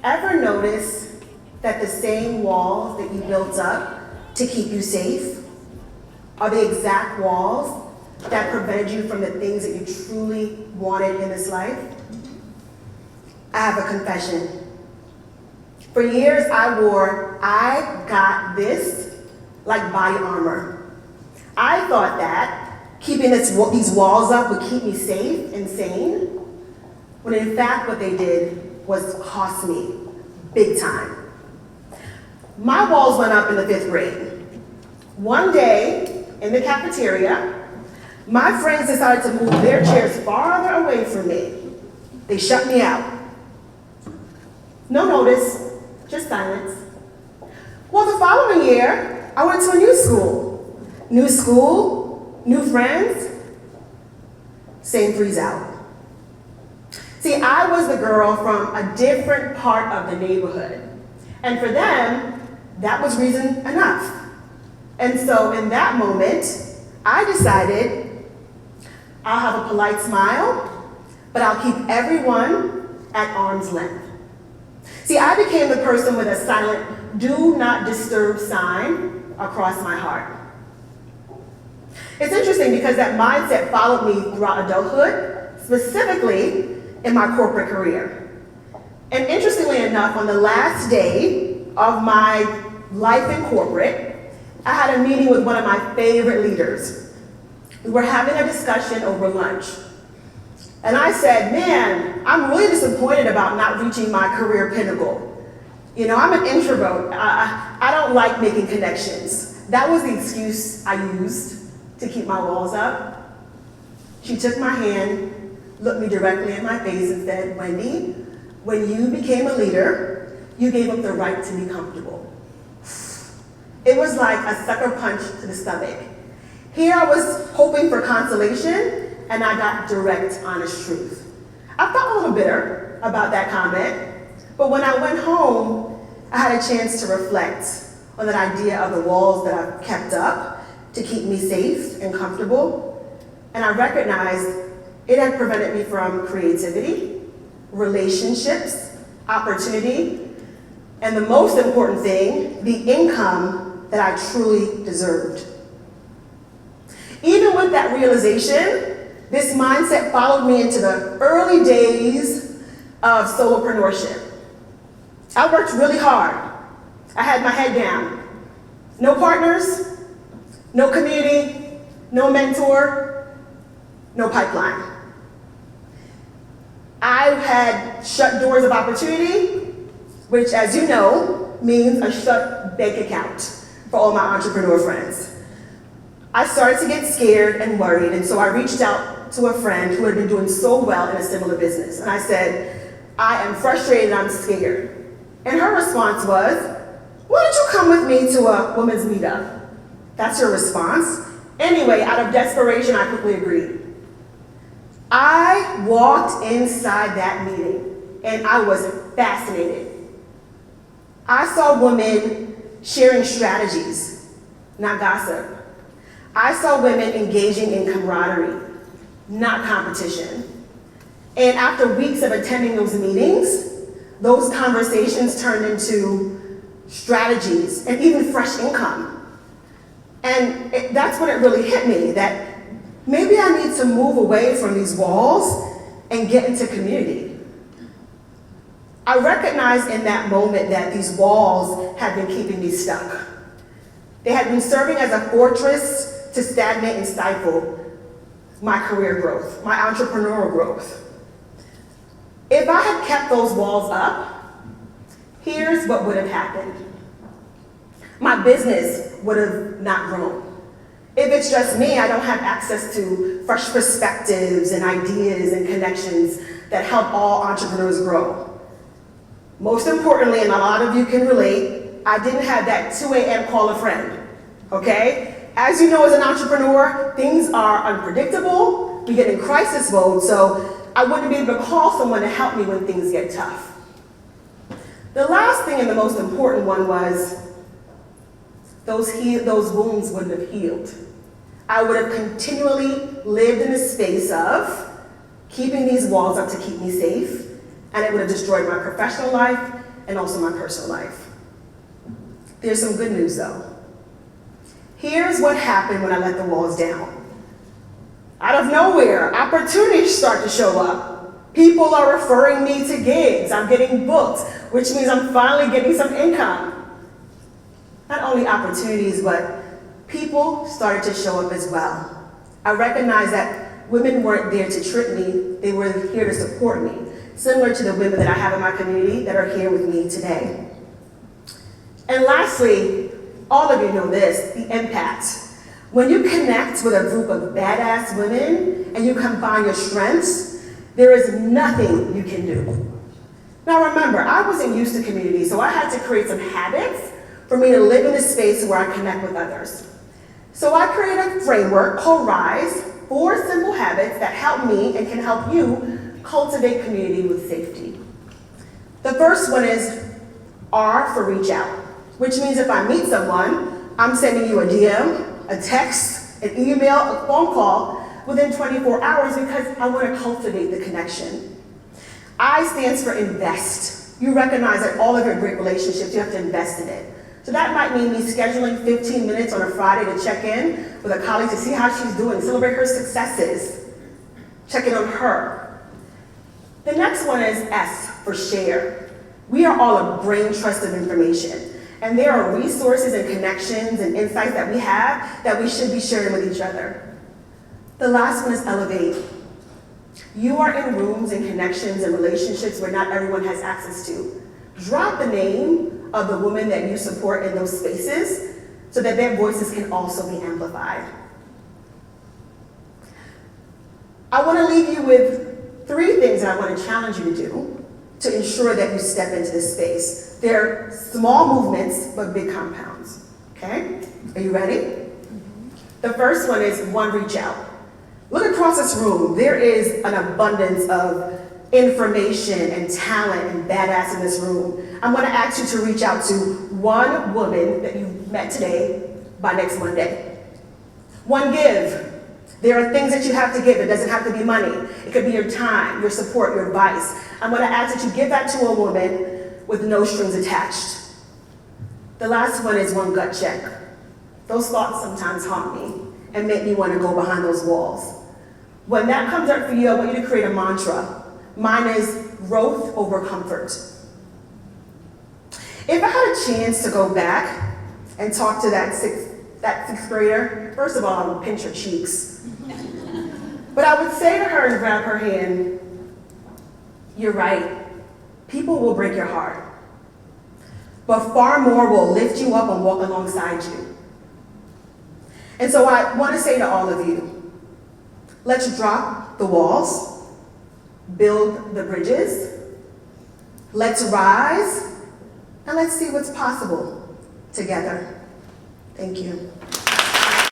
Ever notice that the same walls that you built up to keep you safe are the exact walls that prevented you from the things that you truly wanted in this life? I have a confession. For years I wore "I got this" like body armor. I thought that keeping these walls up would keep me safe and sane, when in fact what they did was cost me big time. My walls went up in the 5th grade. One day in the cafeteria, my friends decided to move their chairs farther away from me. They shut me out. No notice, just silence. Well, the following year, I went to a new school. New school, new friends, same freeze out. See, I was the girl from a different part of the neighborhood. And for them, that was reason enough. And so in that moment, I decided I'll have a polite smile, but I'll keep everyone at arm's length. See, I became the person with a silent "do not disturb" sign across my heart. It's interesting because that mindset followed me throughout adulthood, specifically in my corporate career. And interestingly enough, on the last day of my life in corporate, I had a meeting with one of my favorite leaders. We were having a discussion over lunch. And I said, man, I'm really disappointed about not reaching my career pinnacle. You know, I'm an introvert. I don't like making connections. That was the excuse I used to keep my walls up. She took my hand, looked me directly in my face and said, Wendy, when you became a leader, you gave up the right to be comfortable. It was like a sucker punch to the stomach. Here I was hoping for consolation, and I got direct, honest truth. I felt a little bitter about that comment, but when I went home, I had a chance to reflect on that idea of the walls that I've kept up to keep me safe and comfortable, and I recognized it had prevented me from creativity, relationships, opportunity, and the most important thing, the income that I truly deserved. Even with that realization, this mindset followed me into the early days of solopreneurship. I worked really hard. I had my head down. No partners, no community, no mentor, no pipeline. I had shut doors of opportunity, which, as you know, means a shut bank account for all my entrepreneur friends. I started to get scared and worried, and so I reached out to a friend who had been doing so well in a similar business. And I said, I am frustrated and I'm scared. And her response was, why don't you come with me to a women's meetup? That's her response. Anyway, out of desperation, I quickly agreed. I walked inside that meeting and I was fascinated. I saw women sharing strategies, not gossip. I saw women engaging in camaraderie, not competition. And after weeks of attending those meetings, those conversations turned into strategies and even fresh income. And that's when it really hit me that maybe I need to move away from these walls and get into community. I recognized in that moment that these walls had been keeping me stuck. They had been serving as a fortress to stagnate and stifle my career growth, my entrepreneurial growth. If I had kept those walls up, here's what would have happened. My business would have not grown. If it's just me, I don't have access to fresh perspectives and ideas and connections that help all entrepreneurs grow. Most importantly, and a lot of you can relate, I didn't have that 2 a.m. call a friend, okay? As you know, as an entrepreneur, things are unpredictable. We get in crisis mode, so I wouldn't be able to call someone to help me when things get tough. The last thing and the most important one was those wounds wouldn't have healed. I would have continually lived in a space of keeping these walls up to keep me safe, and it would have destroyed my professional life and also my personal life. There's some good news though. Here's what happened when I let the walls down. Out of nowhere, opportunities start to show up. People are referring me to gigs. I'm getting booked, which means I'm finally getting some income. Not only opportunities, but people started to show up as well. I recognized that women weren't there to trip me, they were here to support me, similar to the women that I have in my community that are here with me today. And lastly, all of you know this, the impact. When you connect with a group of badass women and you combine your strengths, there is nothing you can do. Now remember, I wasn't used to community, so I had to create some habits for me to live in a space where I connect with others. So I created a framework called RISE, 4 simple habits that help me and can help you cultivate community with safety. The first one is R for reach out, which means if I meet someone, I'm sending you a DM, a text, an email, a phone call within 24 hours because I want to cultivate the connection. I stands for invest. You recognize that all of your great relationships, you have to invest in it. So that might mean me scheduling 15 minutes on a Friday to check in with a colleague to see how she's doing, celebrate her successes, check in on her. The next one is S for share. We are all a brain trust of information, and there are resources and connections and insights that we have that we should be sharing with each other. The last one is elevate. You are in rooms and connections and relationships where not everyone has access to. Drop the name of the woman that you support in those spaces so that their voices can also be amplified. I want to leave you with 3 things that I want to challenge you to do to ensure that you step into this space. They're small movements, but big compounds, okay? Are you ready? The first one is 1, reach out. Look across this room. There is an abundance of information and talent and badass in this room. I'm going to ask you to reach out to 1 woman that you met today by next Monday. 1, give. There are things that you have to give. It doesn't have to be money. It could be your time, your support, your advice. I'm going to ask that you give that to a woman with no strings attached. The last one is 1, gut check. Those thoughts sometimes haunt me and make me want to go behind those walls. When that comes up for you, I want you to create a mantra. Mine is growth over comfort. If I had a chance to go back and talk to that sixth grader, first of all, I would pinch her cheeks. But I would say to her and grab her hand, you're right, people will break your heart, but far more will lift you up and walk alongside you. And so I want to say to all of you, let's drop the walls, build the bridges, let's rise, and let's see what's possible together. Thank you.